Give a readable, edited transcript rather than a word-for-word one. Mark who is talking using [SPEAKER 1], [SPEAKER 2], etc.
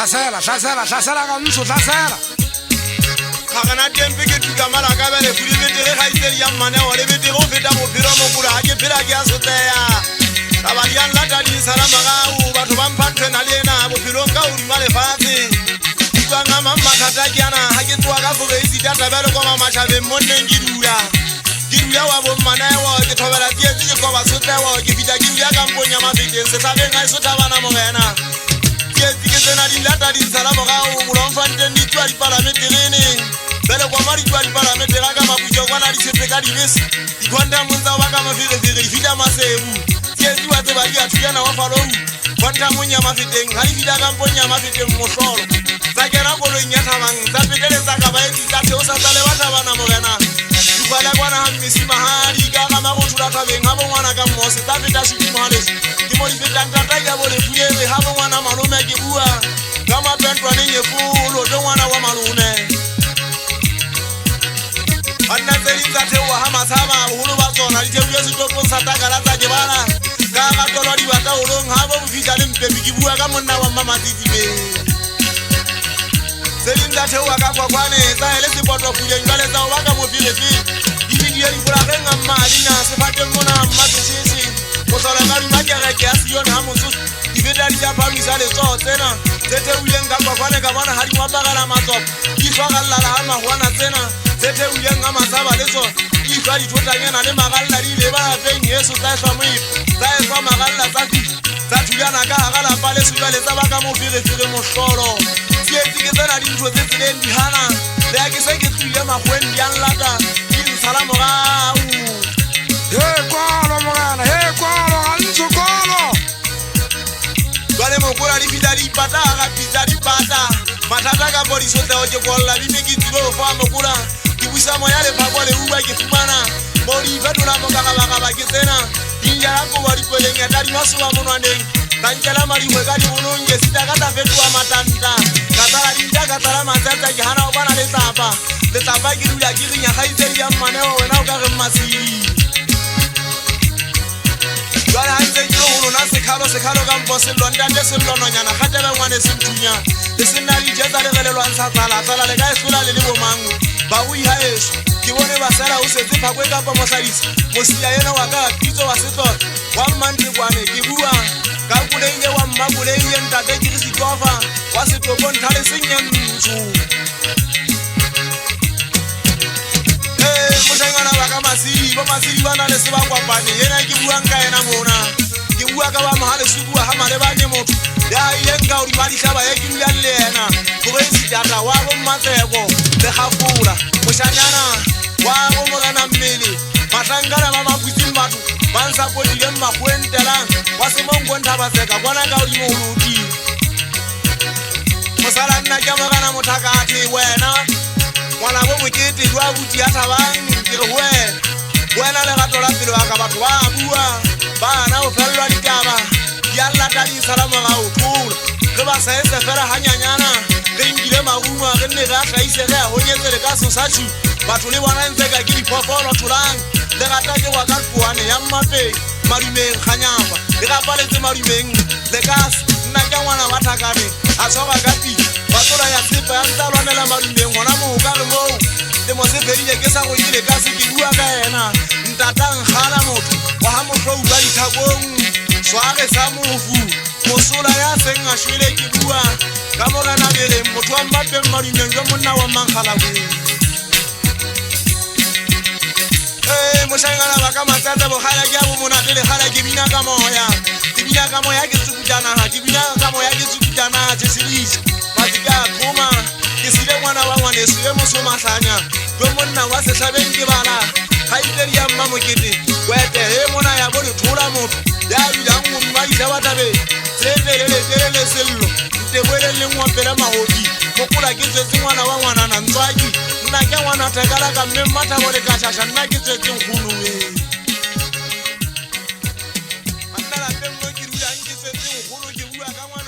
[SPEAKER 1] Tlasela ka ntsho tlasela.
[SPEAKER 2] Kana tempe ke tuka mara ka bele furi betere ga itse ya mane wa le betere o feta mo phiro mo kula ha ke phira ke a soteya ka ba ya lata di salama ga u batho ba mphathe na le na bo phiro ka u male fase ka nga mama thata ke ana ha ke twa ka go be isi data bele ko mama chabe monne ngidura ngidura wa bo mane wa ke thobela ke tse ko ba sotewa ke fita ke ya ka mponya mafiteng se sabe nga iso tabana mo wena ke tsena di lata di salama ga u mo mfante ni twa di parameterene bele kwa mari kwa parameter ga mabujo kwa na di sepe ka di bese di kwanda munza wa ka mafire fire di fita masebu ke di wa tse ba di athuya na wa falo kwanda munya mafiteng ha di fita ka mponya mafiteng mo solo za kera go lo nya thabang za petele za ka ba e di ka the o sa tsale wa thabana mo gena di kwala kwa na mmisi mahadi ka ga ma go thula thabeng ha bo ngwana ka mmose za feta shi di mohales di mo di feta ntata ya bo le fuele ha bo ngwana malome ke bua ka ma pentwa ne nyefulo do ngwana wa malome anna tseli tsa thewa ha masaba boholo ba tsona di thebuye setopong sa takala tsa ke bana ka ga tolo di batla holong ha bo bofika le mpe ke bua ka monna wa mama titime tseli tsa thewa ka kwakwane tsa hele sepoto fule ngale tsa ba ka mo filefi di di di bula re ngamma dina se fate mona mma tsisi go tsala ka di makere ke asione ha motso di beta di ja phamisa le tsotsena tse uleng ka kwakwane ka bona ha di mapagala matsopo di swagalla ha mahwana tsena tse uleng ga masaba le tsona di twa di thotanyana le magalla di le ba peng Yesu tsa tswa mo tsa tswa magalla tsa thulana ka ga la pale sula le tsa ba ka mo fire mo hlolo ke tsena di ntho tse tseleng di hana le ya ke se ke tsile magwen di anlaka di salamo ga
[SPEAKER 1] kwalo mogana kwalo ga ntsho kwalo
[SPEAKER 2] Bale mo kola di fita di pata ga pizza di pata matata ka bodi sota o ke kolla di meki tlo fa mo kola di busa mo ya le phakwa le uba ke fumana bodi fetola mo ka ba ke tsena dinja la ko bodi ko leng ya tadi masuwa mo nwaneng tankela mari mo ka di bononge sita ka ta fetwa matanta ka tala dinja ka tala matata ke hana o bana le tapa ke dula ke rinya ga itse ya mane o wena o ka re masiri Bala hanze kilo na sekalo ka mposi londa ndese lono nyana khatela ngwane simthunya lesinali jeza le gele lwansa tsala le ka esula le bo mangu ba ui ha eso ke bone ba sala o setse phakwe ka pa mosadisi mosia yena wa ka pitso wa setlo wa mmanti kwane ke bua ka kulenge wa mmabulenge ntate ke se tofa wa setlopo nthale senyentsu Moshangana ba ka masiri bana le seba kwa bane yena ke bua nka yena mona ke bua ka ba mohale subua ha male ba ne motho ya yenga uri ba di hlaba ya ke bua le yena go be se data wa bo matsego le gafula moshanyana wa go mogana mmele matangana ba mabutsi batho ba nsa go di le magwentela wa se mongo ntaba tseka bona ka uri mo huluti mosala nna ke mogana mothakati wena Wana bo mokete jwa buti ya thabang ke re wena le gato la pelo ka batho ba bua bana o fellwa ditaba ya lata di salamo ga o thola re ba sa ese fela hanyanyana re ngile maunwa re ne ga hlaise ge ho nyetse le ka sosachu batho le bona ntse ka ke dipopolo tholang le gata ke wa ka kuane ya mmape madumeng khanyapa le ga paletse madumeng le ka nna ke ngwana wa thakane a tsoga ka pi bathola ya sepa ya ntalwanela madumeng gona mo ka re mo le mo se ferile ke sa go ile ka se ke bua ka yena ntatang khana motho wa ha mo tlo ba dithakong sware sa mofu mosola ya senga shwele ke bua ka mo rena bele motho wa mbape madumeng yo monna wa mangala go moshangana ba ka matsatsa bo khala ke abo mona tele khala ke bina ka moya ke tsukutana ha ke bina ka moya ke tsukutana tse silisi matika khoma ke sile ngwana wa ngwane sile moso mahlanya do monna wa se hlabeng ke bana ha iteri ya mma mokete kwete he mona ya bo thola motho ya bidang mo mma di ba tabe tselele sello nte bole le ngopela mahodi mokula ke tsetse ngwana wa ngwana na ntswaki nna ke ngwana thekala ka mme matha bole ka tshasha nna ke tsetse nkgulu manna la pemmo ke rula nke tsetse nkgulu ke bua ka ngwana